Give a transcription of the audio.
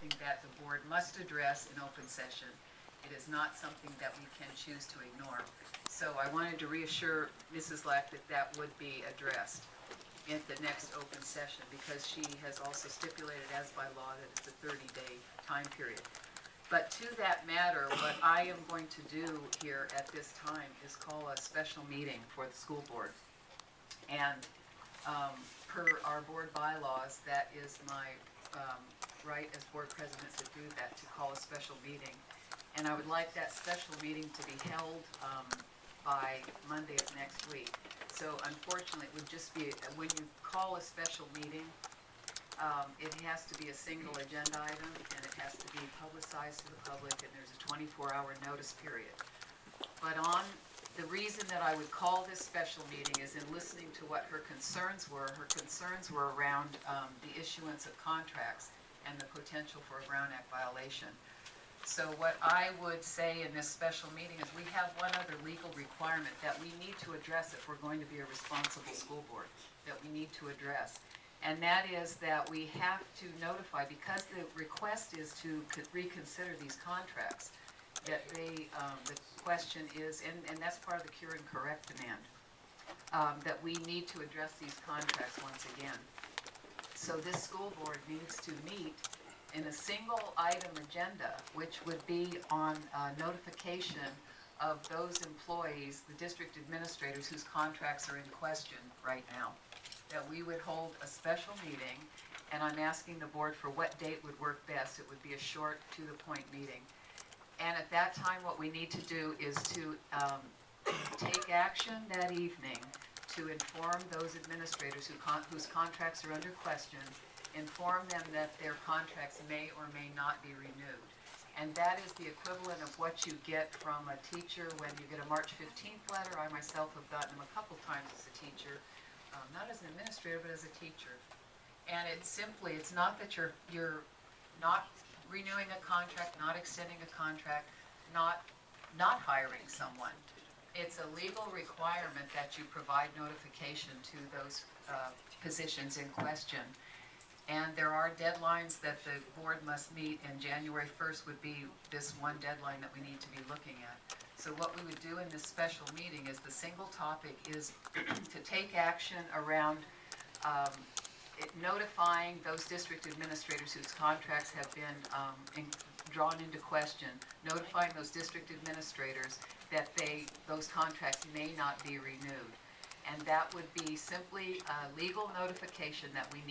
something that the board must address in open session. It is not something that we can choose to ignore. So I wanted to reassure Mrs. Lack that that would be addressed at the next open session, because she has also stipulated as by law that it's a 30-day time period. But to that matter, what I am going to do here at this time is call a special meeting for the school board. And per our board bylaws, that is my right as board president to do that, to call a special meeting. And I would like that special meeting to be held by Monday of next week. So unfortunately, it would just be, when you call a special meeting, it has to be a single agenda item, and it has to be publicized to the public, and there's a 24-hour notice period. But the reason that I would call this special meeting is in listening to what her concerns were. Her concerns were around the issuance of contracts and the potential for a Brown Act violation. So what I would say in this special meeting is we have one other legal requirement that we need to address if we're going to be a responsible school board, that we need to address. And that is that we have to notify, because the request is to reconsider these contracts, that the question is, and that's part of the cure and correct demand, that we need to address these contracts once again. So this school board needs to meet in a single item agenda, which would be on notification of those employees, the district administrators whose contracts are in question right now, that we would hold a special meeting. And I'm asking the board for what date would work best. It would be a short, to-the-point meeting. And at that time, what we need to do is to take action that evening to inform those administrators whose contracts are under question, inform them that their contracts may or may not be renewed. And that is the equivalent of what you get from a teacher when you get a March 15th letter. I myself have gotten them a couple times as a teacher, not as an administrator, but as a teacher. And it's not that you're not renewing a contract, not extending a contract, not hiring someone. It's a legal requirement that you provide notification to those positions in question. And there are deadlines that the board must meet, and January 1st would be this one deadline that we need to be looking at. So what we would do in this special meeting is, the single topic is to take action around notifying those district administrators whose contracts have been drawn into question, notifying those district administrators that those contracts may not be renewed. And that would be simply a legal notification that we need